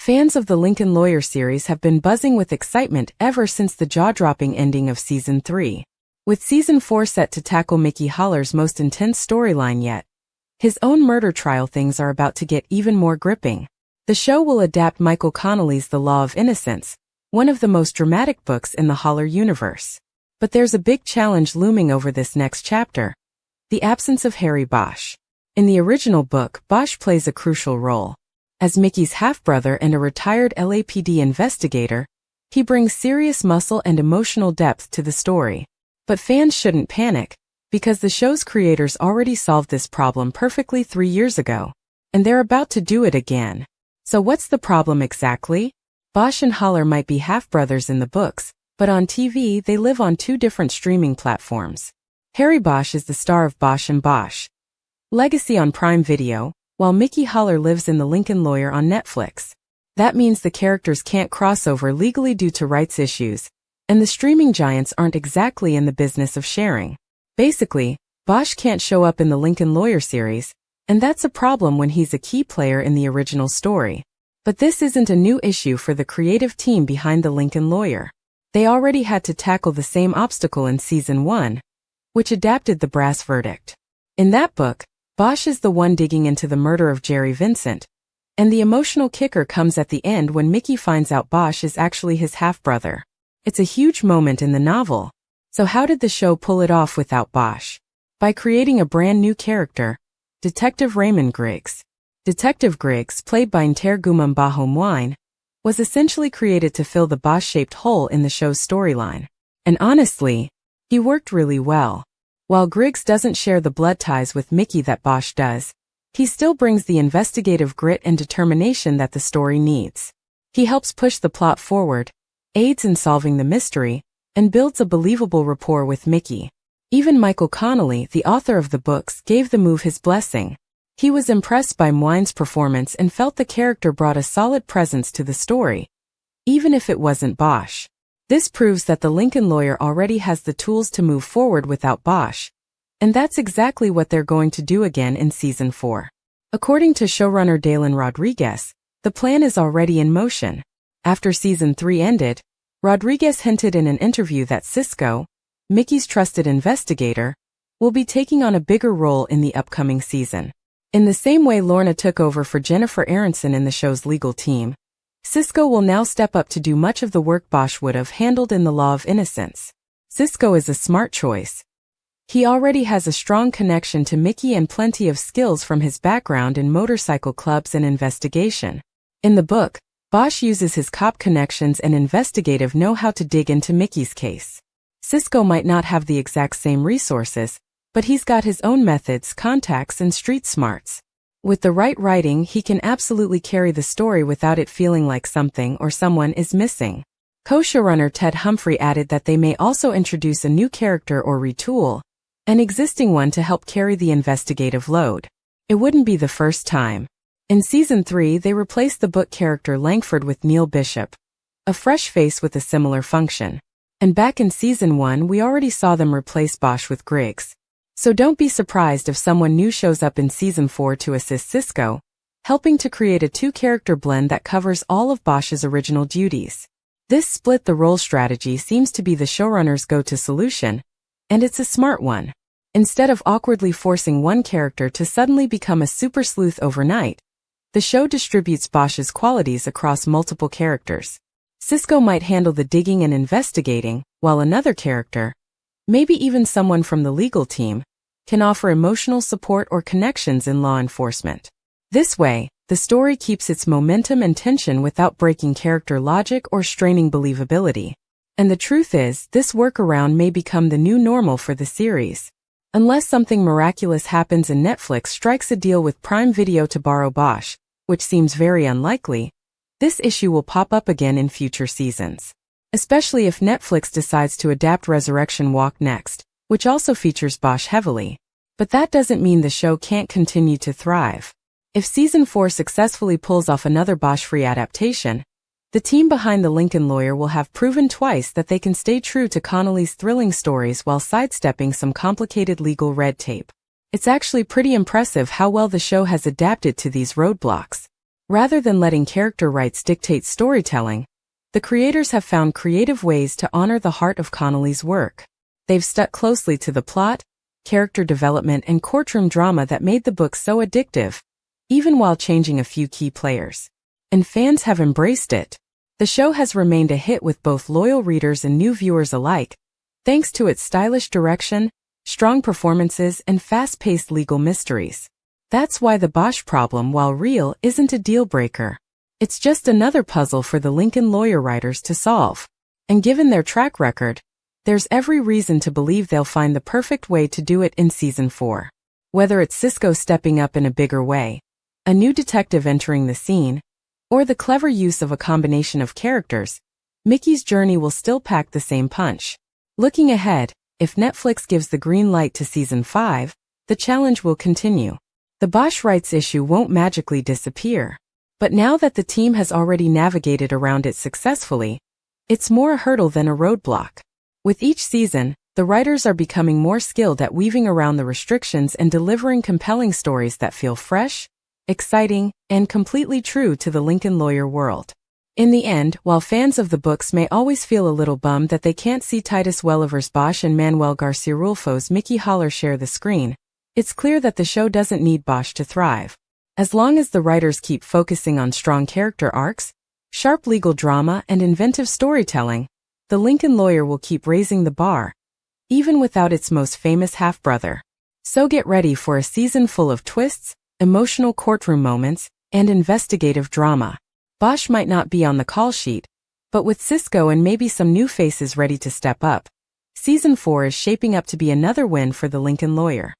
Fans of the Lincoln Lawyer series have been buzzing with excitement ever since the jaw-dropping ending of Season 3. With Season 4 set to tackle Mickey Haller's most intense storyline yet, his own murder trial, things are about to get even more gripping. The show will adapt Michael Connelly's The Law of Innocence, one of the most dramatic books in the Haller universe. But there's a big challenge looming over this next chapter: the absence of Harry Bosch. In the original book, Bosch plays a crucial role. As Mickey's half-brother and a retired LAPD investigator, he brings serious muscle and emotional depth to the story. But fans shouldn't panic, because the show's creators already solved this problem perfectly 3 years ago, and they're about to do it again. So what's the problem exactly? Bosch and Haller might be half-brothers in the books, but on TV they live on 2 different streaming platforms. Harry Bosch is the star of Bosch and Bosch Legacy on Prime Video, while Mickey Haller lives in The Lincoln Lawyer on Netflix. That means the characters can't cross over legally due to rights issues, and the streaming giants aren't exactly in the business of sharing. Basically, Bosch can't show up in the Lincoln Lawyer series, and that's a problem when he's a key player in the original story. But this isn't a new issue for the creative team behind the Lincoln Lawyer. They already had to tackle the same obstacle in Season 1, which adapted The Brass Verdict. In that book, Bosch is the one digging into the murder of Jerry Vincent, and the emotional kicker comes at the end when Mickey finds out Bosch is actually his half-brother. It's a huge moment in the novel. So how did the show pull it off without Bosch? By creating a brand new character, Detective Raymond Griggs. Detective Griggs, played by Ntergumam Bahomwine, was essentially created to fill the Bosch-shaped hole in the show's storyline. And honestly, he worked really well. While Griggs doesn't share the blood ties with Mickey that Bosch does, he still brings the investigative grit and determination that the story needs. He helps push the plot forward, aids in solving the mystery, and builds a believable rapport with Mickey. Even Michael Connelly, the author of the books, gave the move his blessing. He was impressed by Mwine's performance and felt the character brought a solid presence to the story, even if it wasn't Bosch. This proves that the Lincoln Lawyer already has the tools to move forward without Bosch, and that's exactly what they're going to do again in Season 4. According to showrunner Dalen Rodriguez, the plan is already in motion. After Season 3 ended, Rodriguez hinted in an interview that Cisco, Mickey's trusted investigator, will be taking on a bigger role in the upcoming season. In the same way Lorna took over for Jennifer Aronson in the show's legal team, Cisco will now step up to do much of the work Bosch would have handled in The Law of Innocence. Cisco is a smart choice. He already has a strong connection to Mickey and plenty of skills from his background in motorcycle clubs and investigation. In the book, Bosch uses his cop connections and investigative know-how to dig into Mickey's case. Cisco might not have the exact same resources, but he's got his own methods, contacts, and street smarts. With the right writing, he can absolutely carry the story without it feeling like something or someone is missing. Co-showrunner Ted Humphrey added that they may also introduce a new character or retool an existing one to help carry the investigative load. It wouldn't be the first time. In Season 3, they replaced the book character Langford with Neil Bishop, a fresh face with a similar function. And back in Season 1, we already saw them replace Bosch with Griggs. So don't be surprised if someone new shows up in Season 4 to assist Cisco, helping to create a 2-character blend that covers all of Bosch's original duties. This split-the-role strategy seems to be the showrunner's go-to solution, and it's a smart one. Instead of awkwardly forcing one character to suddenly become a super sleuth overnight, the show distributes Bosch's qualities across multiple characters. Cisco might handle the digging and investigating, while another character, maybe even someone from the legal team, can offer emotional support or connections in law enforcement. This way, the story keeps its momentum and tension without breaking character logic or straining believability. And the truth is, this workaround may become the new normal for the series. Unless something miraculous happens and Netflix strikes a deal with Prime Video to borrow Bosch, which seems very unlikely, this issue will pop up again in future seasons. Especially if Netflix decides to adapt Resurrection Walk next, which also features Bosch heavily. But that doesn't mean the show can't continue to thrive. If Season 4 successfully pulls off another Bosch-free adaptation, the team behind The Lincoln Lawyer will have proven twice that they can stay true to Connelly's thrilling stories while sidestepping some complicated legal red tape. It's actually pretty impressive how well the show has adapted to these roadblocks. Rather than letting character rights dictate storytelling, the creators have found creative ways to honor the heart of Connolly's work. They've stuck closely to the plot, character development, and courtroom drama that made the book so addictive, even while changing a few key players. And fans have embraced it. The show has remained a hit with both loyal readers and new viewers alike, thanks to its stylish direction, strong performances, and fast-paced legal mysteries. That's why the Bosch problem, while real, isn't a deal-breaker. It's just another puzzle for the Lincoln Lawyer writers to solve. And given their track record, there's every reason to believe they'll find the perfect way to do it in Season 4. Whether it's Cisco stepping up in a bigger way, a new detective entering the scene, or the clever use of a combination of characters, Mickey's journey will still pack the same punch. Looking ahead, if Netflix gives the green light to Season 5, the challenge will continue. The Bosch rights issue won't magically disappear. But now that the team has already navigated around it successfully, it's more a hurdle than a roadblock. With each season, the writers are becoming more skilled at weaving around the restrictions and delivering compelling stories that feel fresh, exciting, and completely true to the Lincoln Lawyer world. In the end, while fans of the books may always feel a little bummed that they can't see Titus Welliver's Bosch and Manuel Garcia Rulfo's Mickey Haller share the screen, it's clear that the show doesn't need Bosch to thrive. As long as the writers keep focusing on strong character arcs, sharp legal drama, and inventive storytelling, the Lincoln Lawyer will keep raising the bar, even without its most famous half-brother. So get ready for a season full of twists, emotional courtroom moments, and investigative drama. Bosch might not be on the call sheet, but with Cisco and maybe some new faces ready to step up, Season 4 is shaping up to be another win for the Lincoln Lawyer.